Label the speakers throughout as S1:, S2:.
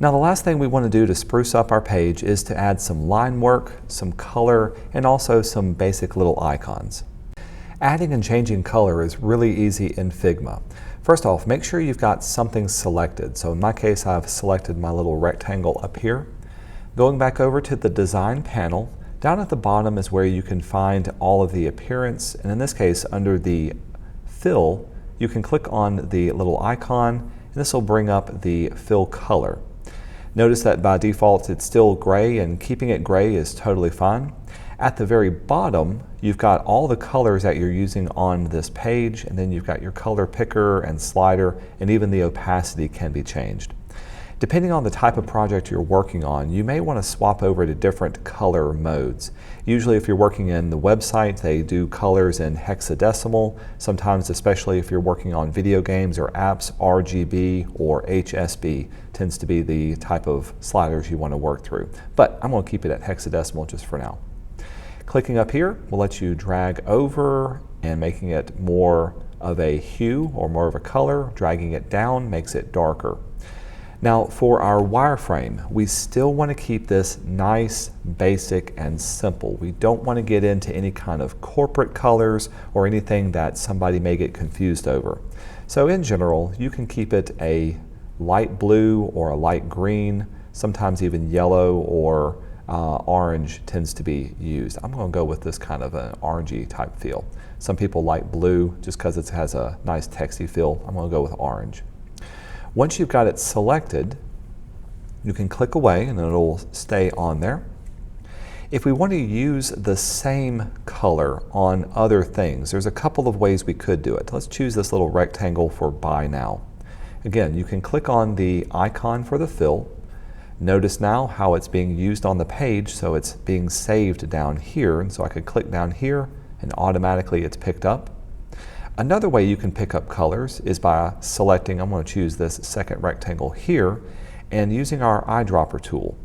S1: Now the last thing we want to do to spruce up our page is to add some line work, some color, and also some basic little icons. Adding and changing color is really easy in Figma. First off, make sure you've got something selected. So in my case, I've selected my little rectangle up here. Going back over to the design panel, down at the bottom is where you can find all of the appearance, and in this case, under the fill, you can click on the little icon, and this will bring up the fill color. Notice that by default it's still gray, and keeping it gray is totally fine. At the very bottom, you've got all the colors that you're using on this page, and then you've got your color picker and slider, and even the opacity can be changed. Depending on the type of project you're working on, you may want to swap over to different color modes. Usually if you're working in the website, they do colors in hexadecimal. Sometimes, especially if you're working on video games or apps, RGB or HSB tends to be the type of sliders you want to work through. But I'm going to keep it at hexadecimal just for now. Clicking up here will let you drag over and making it more of a hue or more of a color. Dragging it down makes it darker. Now for our wireframe, we still want to keep this nice, basic, and simple. We don't want to get into any kind of corporate colors or anything that somebody may get confused over. So in general, you can keep it a light blue or a light green, sometimes even yellow or orange tends to be used. I'm going to go with this kind of an orangey type feel. Some people like blue just because it has a nice texty feel. I'm going to go with orange. Once you've got it selected, you can click away and it'll stay on there. If we want to use the same color on other things, there's a couple of ways we could do it. Let's choose this little rectangle for Buy Now. Again, you can click on the icon for the fill. Notice now how it's being used on the page, so it's being saved down here, and so I could click down here and automatically it's picked up. Another way you can pick up colors is by selecting, I'm going to choose this second rectangle here, and using our eyedropper tool.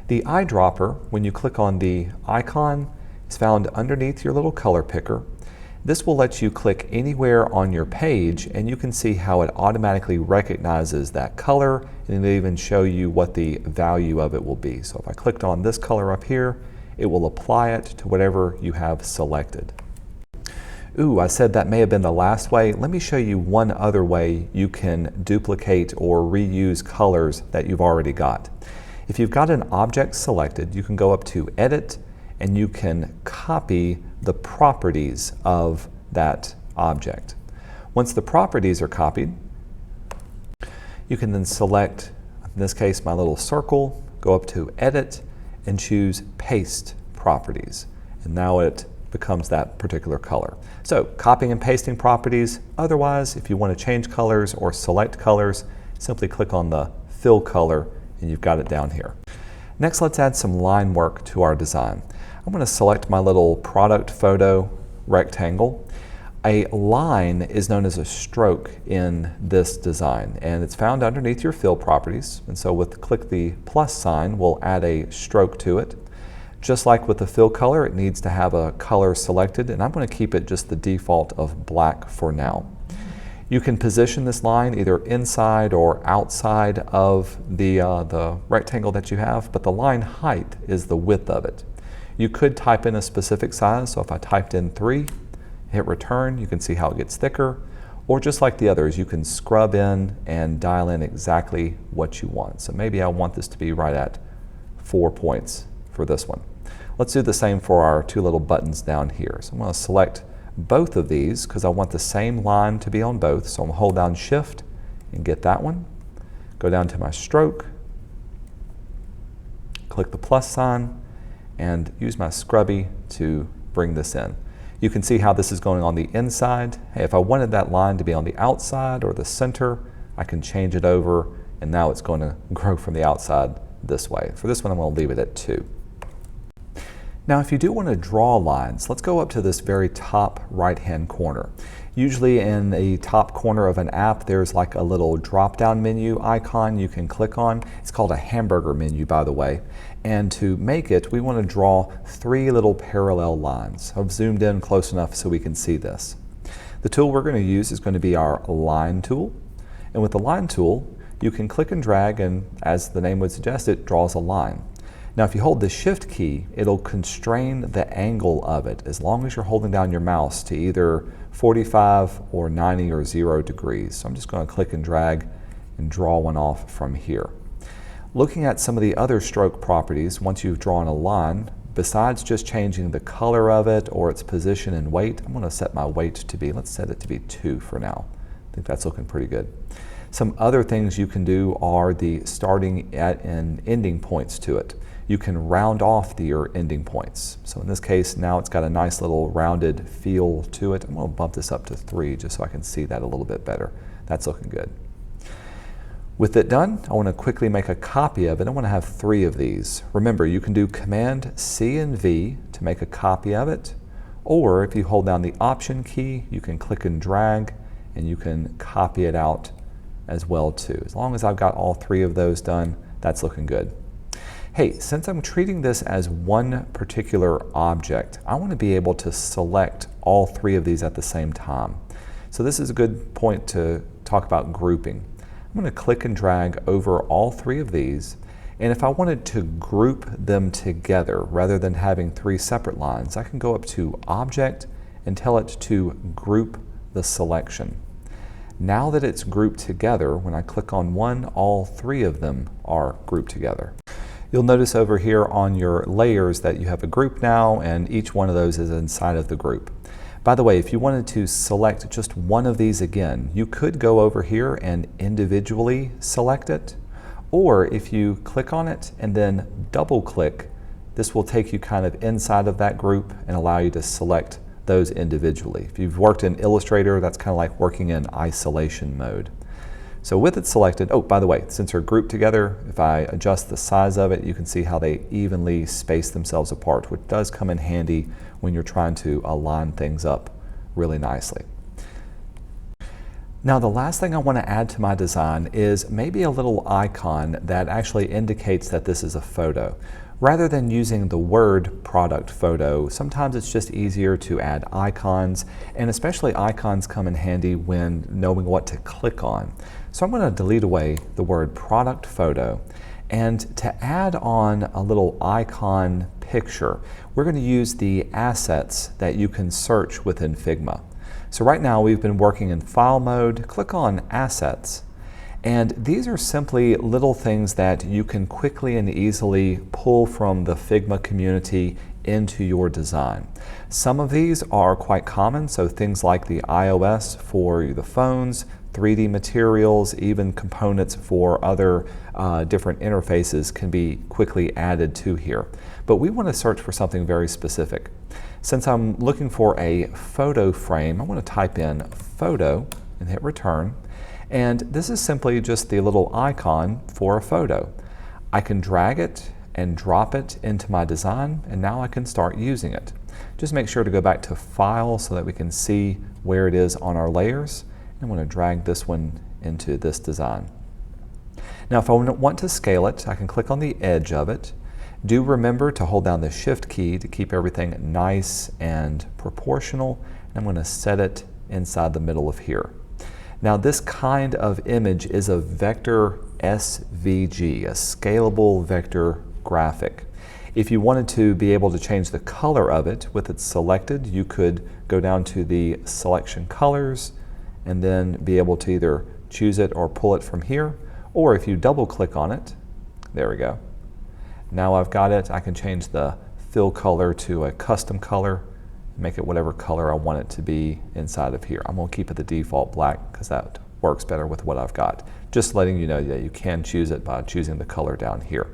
S1: The eyedropper, when you click on the icon, is found underneath your little color picker. This will let you click anywhere on your page and you can see how it automatically recognizes that color, and it'll even show you what the value of it will be. So if I clicked on this color up here, it will apply it to whatever you have selected. Ooh, I said that may have been the last way. Let me show you one other way you can duplicate or reuse colors that you've already got. If you've got an object selected, you can go up to Edit and you can copy the properties of that object. Once the properties are copied, you can then select, in this case, my little circle, go up to Edit and choose Paste Properties. And now it becomes that particular color. So copying and pasting properties. Otherwise, if you want to change colors or select colors, simply click on the fill color and you've got it down here. Next, let's add some line work to our design. I'm going to select my little product photo rectangle. A line is known as a stroke in this design, and it's found underneath your fill properties. And so click the plus sign, we'll add a stroke to it. Just like with the fill color, it needs to have a color selected, and I'm going to keep it just the default of black for now. You can position this line either inside or outside of the rectangle that you have, but the line height is the width of it. You could type in a specific size, so if I typed in 3, hit return, you can see how it gets thicker, or just like the others, you can scrub in and dial in exactly what you want. So maybe I want this to be right at 4 points for this one. Let's do the same for our two little buttons down here. So I'm going to select both of these because I want the same line to be on both. So I'm going to hold down Shift and get that one. Go down to my stroke, click the plus sign, and use my scrubby to bring this in. You can see how this is going on the inside. Hey, if I wanted that line to be on the outside or the center, I can change it over, and now it's going to grow from the outside this way. For this one, I'm going to leave it at 2. Now, if you do want to draw lines, let's go up to this very top right-hand corner. Usually in the top corner of an app, there's like a little drop-down menu icon you can click on. It's called a hamburger menu, by the way. And to make it, we want to draw 3 little parallel lines. I've zoomed in close enough so we can see this. The tool we're going to use is going to be our line tool. And with the line tool, you can click and drag, and as the name would suggest, it draws a line. Now if you hold the Shift key, it'll constrain the angle of it as long as you're holding down your mouse to either 45 or 90 or 0 degrees. So I'm just going to click and drag and draw one off from here. Looking at some of the other stroke properties, once you've drawn a line, besides just changing the color of it or its position and weight, I'm going to set my weight to be, let's set it to be 2 for now. I think that's looking pretty good. Some other things you can do are the starting at and ending points to it. You can round off your ending points. So in this case, now it's got a nice little rounded feel to it. I'm going to bump this up to 3 just so I can see that a little bit better. That's looking good. With it done, I want to quickly make a copy of it. I want to have 3 of these. Remember, you can do Command C and V to make a copy of it, or if you hold down the Option key, you can click and drag and you can copy it out as well too. As long as I've got all 3 of those done, that's looking good. Hey, since I'm treating this as one particular object, I want to be able to select all 3 of these at the same time. So this is a good point to talk about grouping. I'm going to click and drag over all 3 of these, and if I wanted to group them together rather than having 3 separate lines, I can go up to Object and tell it to group the selection. Now that it's grouped together, when I click on one, all 3 of them are grouped together. You'll notice over here on your layers that you have a group now, and each one of those is inside of the group. By the way, if you wanted to select just one of these again, you could go over here and individually select it, or if you click on it and then double click, this will take you kind of inside of that group and allow you to select those individually. If you've worked in Illustrator, that's kind of like working in isolation mode. So with it selected, oh, by the way, since they're grouped together, if I adjust the size of it, you can see how they evenly space themselves apart, which does come in handy when you're trying to align things up really nicely. Now the last thing I want to add to my design is maybe a little icon that actually indicates that this is a photo. Rather than using the word product photo, sometimes it's just easier to add icons, and especially icons come in handy when knowing what to click on. So I'm going to delete away the word product photo, and to add on a little icon picture, we're going to use the assets that you can search within Figma. So right now we've been working in file mode. Click on assets. And these are simply little things that you can quickly and easily pull from the Figma community into your design. Some of these are quite common, so things like the iOS for the phones, 3D materials, even components for other different interfaces can be quickly added to here. But we want to search for something very specific. Since I'm looking for a photo frame, I want to type in photo and hit return. And this is simply just the little icon for a photo. I can drag it and drop it into my design, and now I can start using it. Just make sure to go back to File so that we can see where it is on our layers. I'm going to drag this one into this design. Now if I want to scale it, I can click on the edge of it. Do remember to hold down the Shift key to keep everything nice and proportional. I'm going to set it inside the middle of here. Now this kind of image is a vector SVG, a scalable vector graphic. If you wanted to be able to change the color of it with it selected, you could go down to the selection colors and then be able to either choose it or pull it from here, or if you double click on it, there we go. Now I've got it, I can change the fill color to a custom color, make it whatever color I want it to be inside of here. I'm going to keep it the default black because that works better with what I've got. Just letting you know that you can choose it by choosing the color down here.